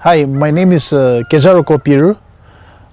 Hi, my name is Kezaro Kopiru.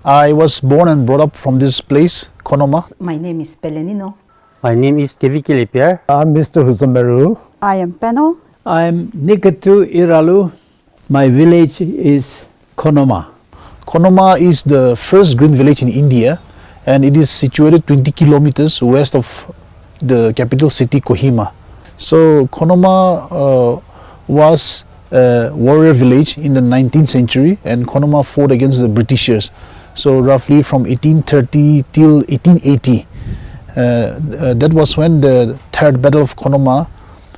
I was born and brought up from this place, Konoma. My name is Pelenino. My name is Keviki Pierre. I'm Mr. Huzomeru. I am Peno. I'm Nikatu Iralu. My village is Konoma. Konoma is the first green village in India, and it is situated 20 kilometers west of the capital city Kohima. So Konoma was a warrior village in the 19th century, and Konoma fought against the Britishers. So roughly from 1830 till 1880, that was when the third battle of Konoma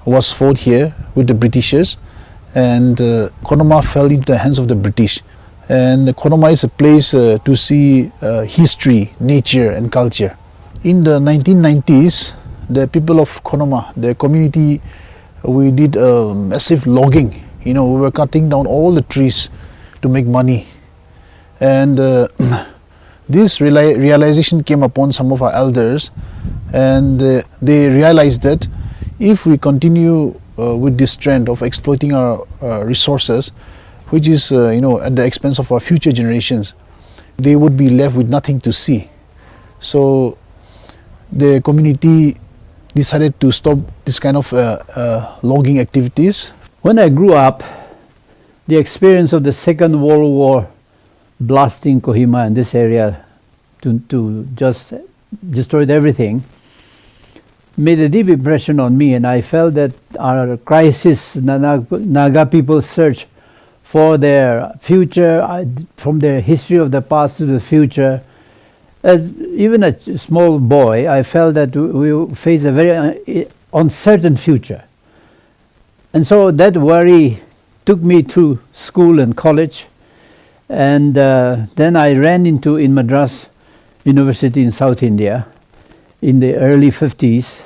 was fought here with the Britishers, and Konoma fell into the hands of the British. And Konoma is a place to see history, nature and culture. In the 1990s, the people of Konoma, the community, we did massive logging. We were cutting down all the trees to make money. And this realization came upon some of our elders, and they realized that if we continue with this trend of exploiting our resources, which is at the expense of our future generations, they would be left with nothing to see. So the community decided to stop this kind of logging activities. When I grew up, the experience of the Second World War blasting Kohima and this area to just destroyed everything made a deep impression on me, and I felt that our crisis, Naga people's search for their future, from their history of the past to the future. As even a small boy, I felt that we face a very uncertain future. And so that worry took me through school and college. And then I ran in Madras University in South India in the early 50s.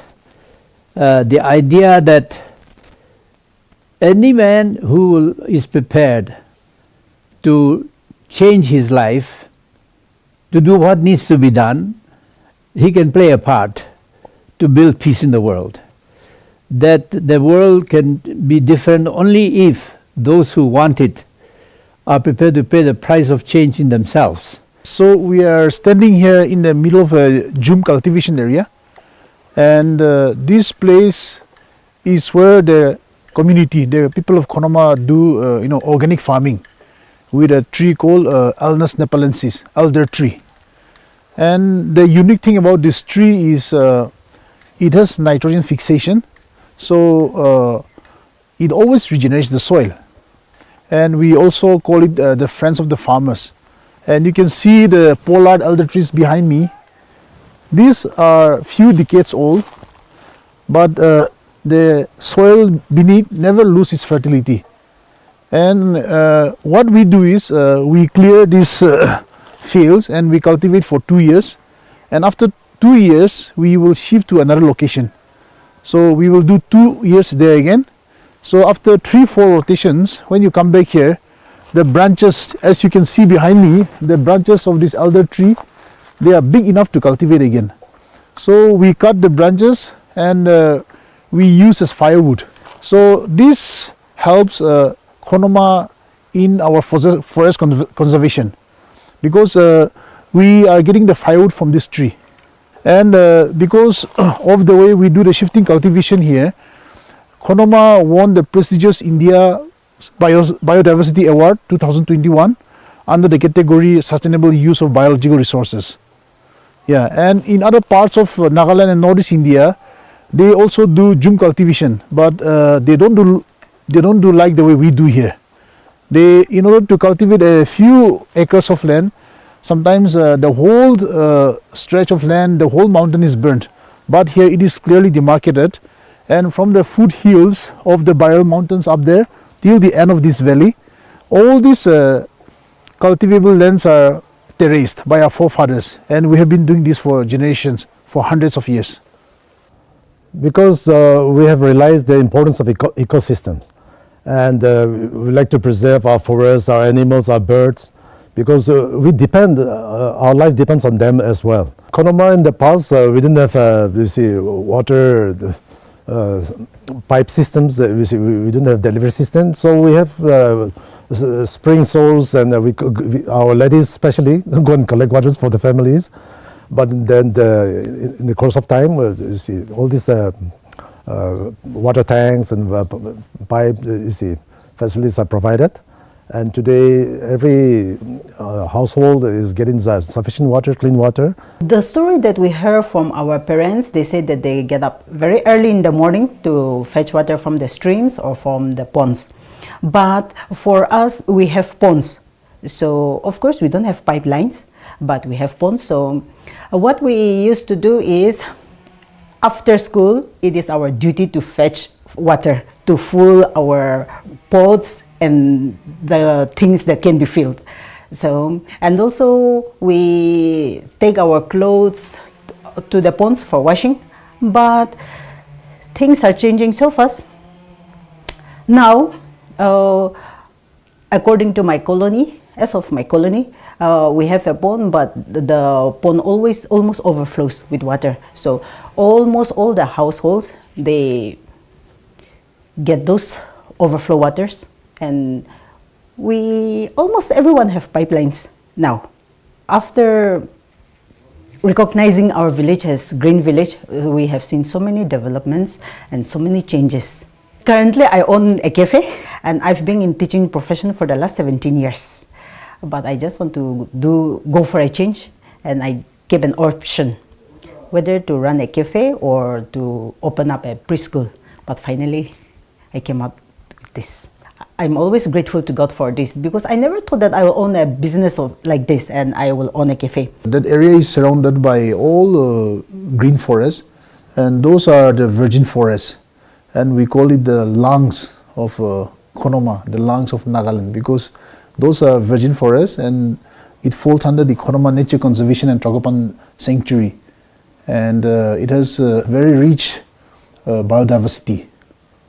The idea that any man who is prepared to change his life, to do what needs to be done, he can play a part to build peace in the world. That the world can be different only if those who want it are prepared to pay the price of change in themselves. So we are standing here in the middle of a jhum cultivation area, and this place is where the community, the people of Konoma do organic farming with a tree called Alnus nepalensis, elder tree. And the unique thing about this tree is it has nitrogen fixation, so it always regenerates the soil. And we also call it the friends of the farmers. And you can see the pollard elder trees behind me. These are few decades old, but the soil beneath never loses fertility. And what we do is we clear these fields and we cultivate for 2 years, and after 2 years we will shift to another location. So we will do 2 years there again. So after 3-4 rotations, when you come back here, the branches, as you can see behind me, the branches of this elder tree, they are big enough to cultivate again. So we cut the branches and we use as firewood. So this helps Konoma in our forest conservation, because we are getting the firewood from this tree. And because of the way we do the shifting cultivation here, Konoma won the prestigious India Biodiversity Award 2021 under the category Sustainable Use of Biological Resources. Yeah, and in other parts of Nagaland and Northeast India, they also do jhum cultivation, but they don't do like the way we do here. They, in order to cultivate a few acres of land, sometimes the whole stretch of land, the whole mountain is burnt. But here it is clearly demarcated, and from the foothills of the Biral mountains up there till the end of this valley, all these cultivable lands are terraced by our forefathers, and we have been doing this for generations, for hundreds of years. Because we have realized the importance of ecosystems, and we like to preserve our forests, our animals, our birds, because we depend, our life depends on them as well. Konoma in the past, we didn't have water pipe systems, we didn't have delivery systems, so we have spring source, and our ladies especially go and collect waters for the families. But then in the course of time, you see all these water tanks and pipe, you see, facilities are provided. And today, every household is getting sufficient water, clean water. The story that we heard from our parents, they said that they get up very early in the morning to fetch water from the streams or from the ponds. But for us, we have ponds. So, of course, we don't have pipelines, but we have ponds. So, what we used to do is, after school, it is our duty to fetch water to fill our pots and the things that can be filled. So, and also we take our clothes to the ponds for washing, but things are changing so fast. Now, according to my colony, as of my colony, we have a pond, but the pond almost overflows with water. So almost all the households, they get those overflow waters, and almost everyone have pipelines now. After recognizing our village as green village, we have seen so many developments and so many changes. Currently, I own a cafe, and I've been in teaching profession for the last 17 years. But I just want to go for a change, and I gave an option whether to run a cafe or to open up a preschool. But finally, I came up with this. I'm always grateful to God for this, because I never thought that I will own a business like this and I will own a cafe. That area is surrounded by all green forests, and those are the virgin forests, and we call it the lungs of Konoma, the lungs of Nagaland, because those are virgin forests, and it falls under the Konoma Nature Conservation and Tragopan Sanctuary, and it has very rich biodiversity.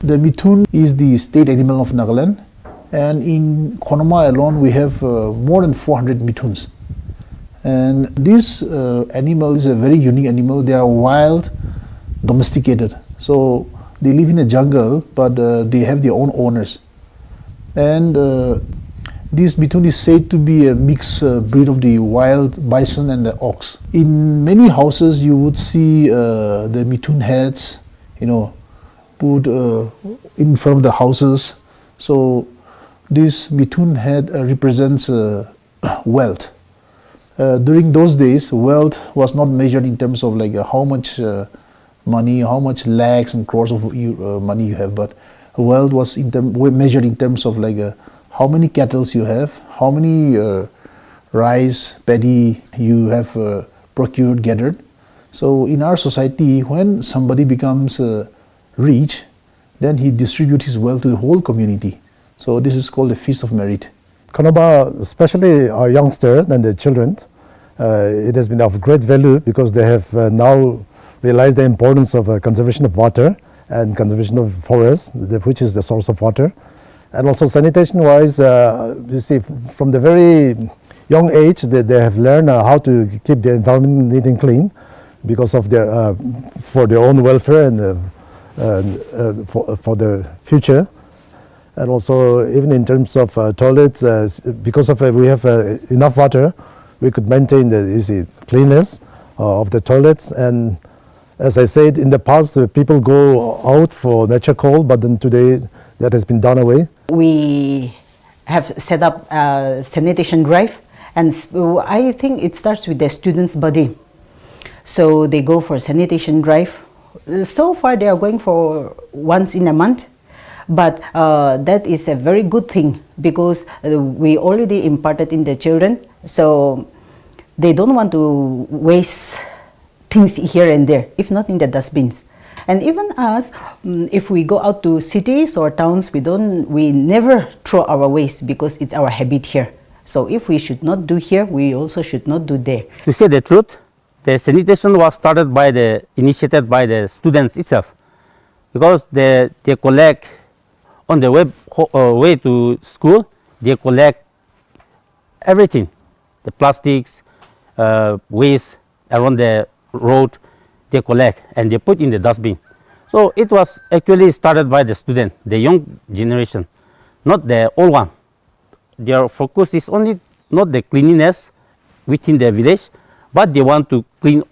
The mithun is the state animal of Nagaland, and in Konoma alone we have more than 400 mithuns. And this animal is a very unique animal. They are wild, domesticated. So they live in the jungle, but they have their own owners. And this mithun is said to be a mixed breed of the wild bison and the ox. In many houses you would see the mithun heads, put in front of the houses. So this mithun head represents wealth. During those days, wealth was not measured in terms of like how much money, how much lakhs and crores of money you have, but wealth was measured in terms of like how many cattle you have, how many rice, paddy you have procured, gathered. So in our society, when somebody becomes rich, then he distributes his wealth to the whole community. So this is called the feast of merit. Konoma, especially our youngsters and the children, it has been of great value because they have now realized the importance of conservation of water and conservation of forests, which is the source of water. And also sanitation wise, you see, from the very young age, they have learned how to keep the environment neat and clean because of their, for their own welfare and for the future. And also even in terms of toilets, because of we have enough water, we could maintain the cleanliness of the toilets. And as I said, in the past, people go out for nature call, but then today that has been done away. We have set up a sanitation drive, and I think it starts with the students' body. So they go for sanitation drive. So far they are going for once in a month, but that is a very good thing because we already imparted in the children, so they don't want to waste things here and there, if not in the dustbins. And even us, if we go out to cities or towns, we never throw our waste because it's our habit here. So if we should not do here, we also should not do there. To say the truth, the sanitation was initiated by the students itself, because they collect on the way to school. They collect everything, the plastics, waste around the road. They collect and they put in the dustbin. So it was actually started by the student, the young generation, not the old one. their focus is only not the cleanliness within their village, but they want to clean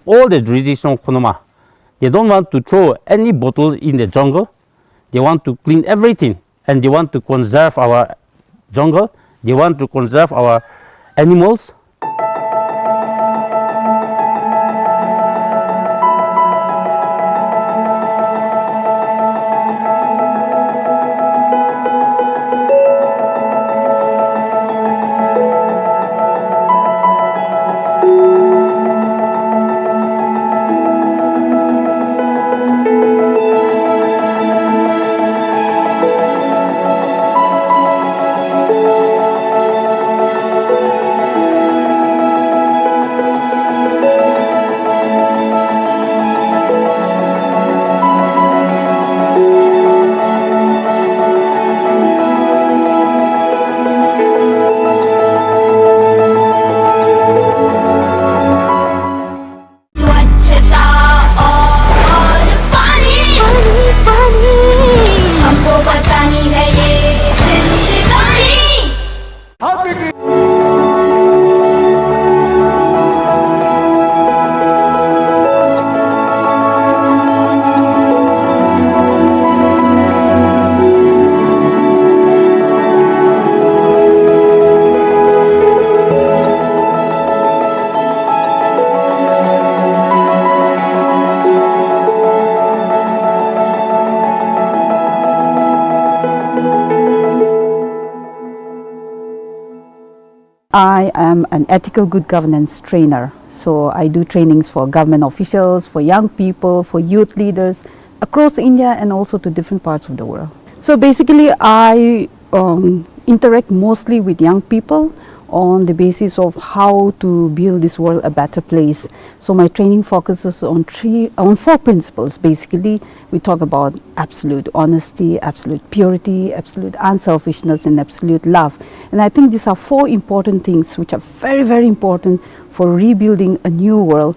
all the traditional konoma. They don't want to throw any bottle in the jungle. They want to clean everything, and they want to conserve our jungle. They want to conserve our animals. स्वच्छता और पानी पानी हमको बचानी है ये जिंदगानी। I am an ethical good governance trainer. So I do trainings for government officials, for young people, for youth leaders across India and also to different parts of the world. So basically I interact mostly with young people on the basis of how to build this world a better place. So my training focuses on four principles. Basically, we talk about absolute honesty, absolute purity, absolute unselfishness, and absolute love. And I think these are four important things which are very, very important for rebuilding a new world.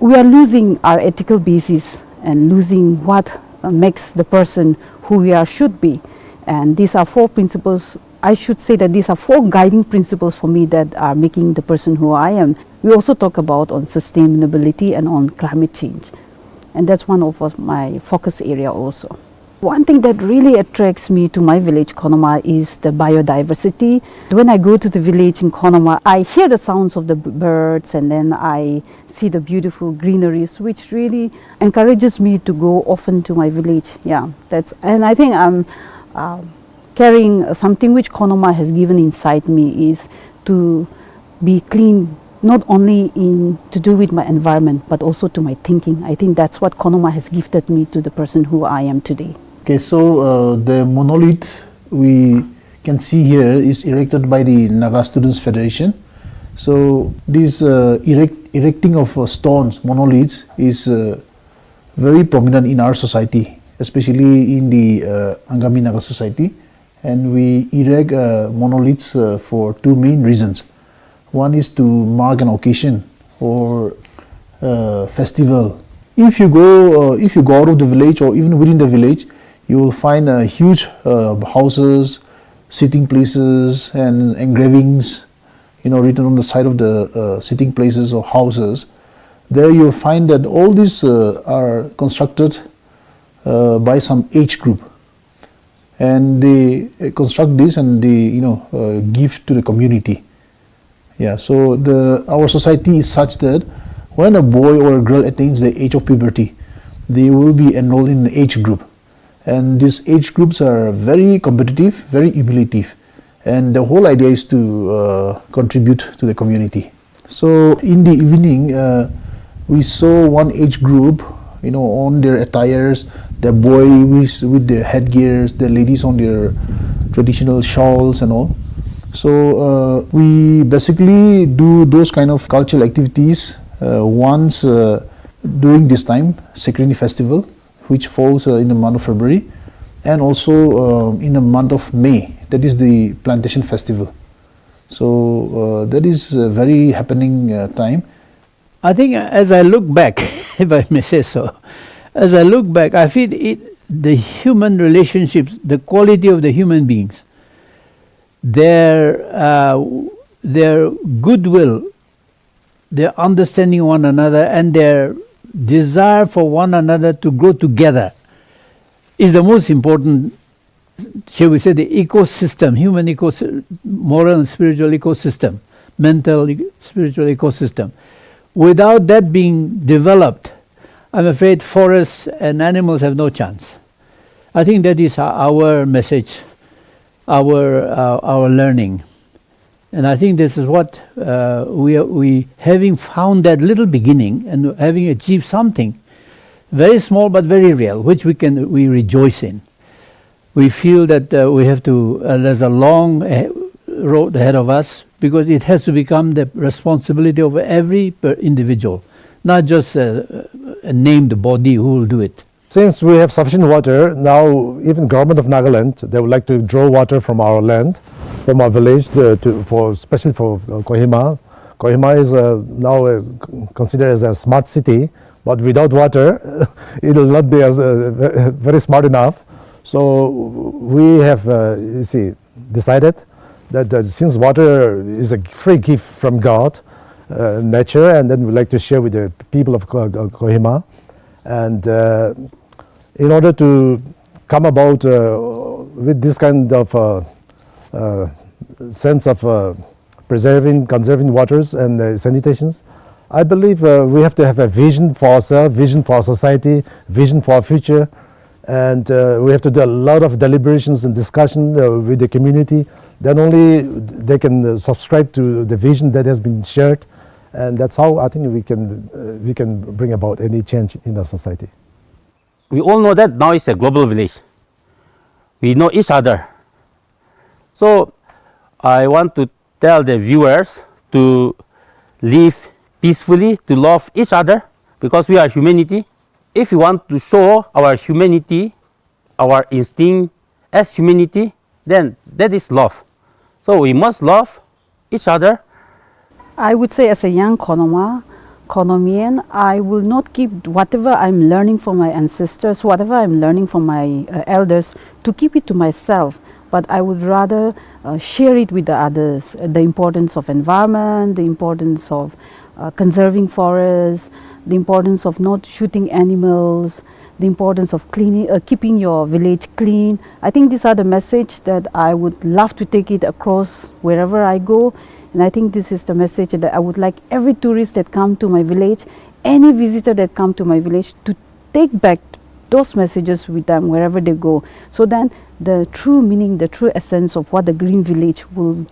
We are losing our ethical basis and losing what makes the person who we are should be. And these are four principles. I should say that these are four guiding principles for me that are making the person who I am. We also talk about on sustainability and on climate change. And that's one of my focus area also. One thing that really attracts me to my village, Konoma, is the biodiversity. When I go to the village in Konoma, I hear the sounds of the birds and then I see the beautiful greeneries, which really encourages me to go often to my village. Yeah, and I think I'm carrying something which Konoma has given inside me is to be clean, not only to do with my environment, but also to my thinking. I think that's what Konoma has gifted me to the person who I am today. Okay, so the monolith we can see here is erected by the Naga Students Federation. So this erecting of stones, monoliths, is very prominent in our society, especially in the Angami Naga society. And we erect monoliths for two main reasons. One is to mark an occasion or festival. If you go out of the village or even within the village, you will find huge houses, sitting places, and engravings, written on the side of the sitting places or houses. There you'll find that all these are constructed by some age group, and they construct this and they give to the community. Yeah, so our society is such that when a boy or a girl attains the age of puberty, they will be enrolled in an age group, and these age groups are very competitive, very emulative, and the whole idea is to contribute to the community. So in the evening, we saw one age group, on their attires, the boys with their headgears, the ladies on their traditional shawls and all. So we basically do those kind of cultural activities once during this time, Sekrini festival, which falls in the month of February, and also in the month of May, that is the plantation festival. So that is a very happening time. I think as I look back, if I may say so, as I look back, I feel the human relationships, the quality of the human beings, their goodwill, their understanding one another, and their desire for one another to grow together is the most important, shall we say, the ecosystem, human ecosystem, moral and spiritual ecosystem, mental, spiritual ecosystem. Without that being developed, I'm afraid forests and animals have no chance. I think that is our message, our learning. And I think this is what we having found that little beginning and having achieved something very small but very real, which we rejoice in. We feel that we have to, there's a long road ahead of us, because it has to become the responsibility of every individual, not just a named body who will do it. Since we have sufficient water, now even government of Nagaland, they would like to draw water from our land, from our village, especially for Kohima. Kohima is now considered as a smart city, but without water, it will not be as very smart enough. So we have decided that since water is a free gift from God, nature, and then we'd like to share with the people of Kohima. And in order to come about with this kind of sense of conserving waters and sanitations, I believe we have to have a vision for ourselves, vision for our society, vision for our future, and we have to do a lot of deliberations and discussion with the community. Then only they can subscribe to the vision that has been shared, and that's how I think we can bring about any change in our society. We all know that now it's a global village. We know each other. So I want to tell the viewers to live peacefully, to love each other, because we are humanity. If we want to show our humanity, our instinct as humanity, then that is love. So we must love each other. I would say, as a young Konomian, I will not keep whatever I'm learning from my ancestors, whatever I'm learning from my elders, to keep it to myself. But I would rather share it with the others. The importance of environment, the importance of conserving forests, the importance of not shooting animals, the importance of keeping your village clean. I think these are the message that I would love to take it across wherever I go. And I think this is the message that I would like every tourist that come to my village, any visitor that come to my village, to take back those messages with them wherever they go. So then the true meaning, the true essence of what the Green Village will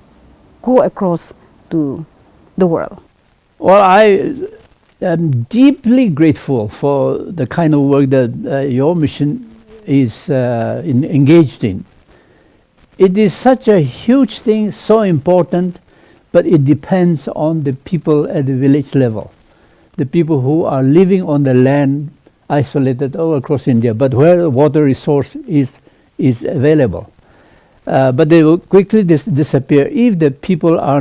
go across to the world. Well, I am deeply grateful for the kind of work that your mission is engaged in. It is such a huge thing, so important, but it depends on the people at the village level, the people who are living on the land, isolated all across India, but where the water resource is available. But they will quickly disappear if the people are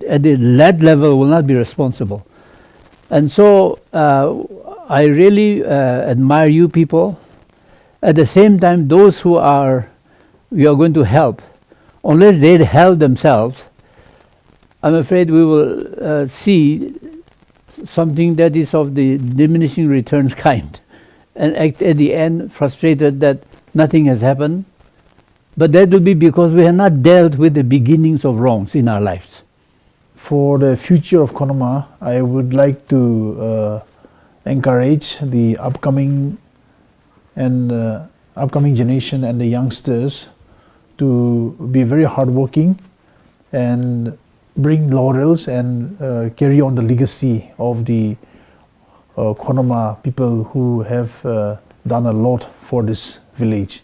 at the land level will not be responsible. And so I really admire you people. At the same time, those who we are going to help, unless they help themselves, I'm afraid we will see something that is of the diminishing returns kind, and at the end frustrated that nothing has happened. But that will be because we have not dealt with the beginnings of wrongs in our lives. For the future of Konoma, I would like to encourage the upcoming generation and the youngsters to be very hardworking and bring laurels and carry on the legacy of the Konoma people who have done a lot for this village.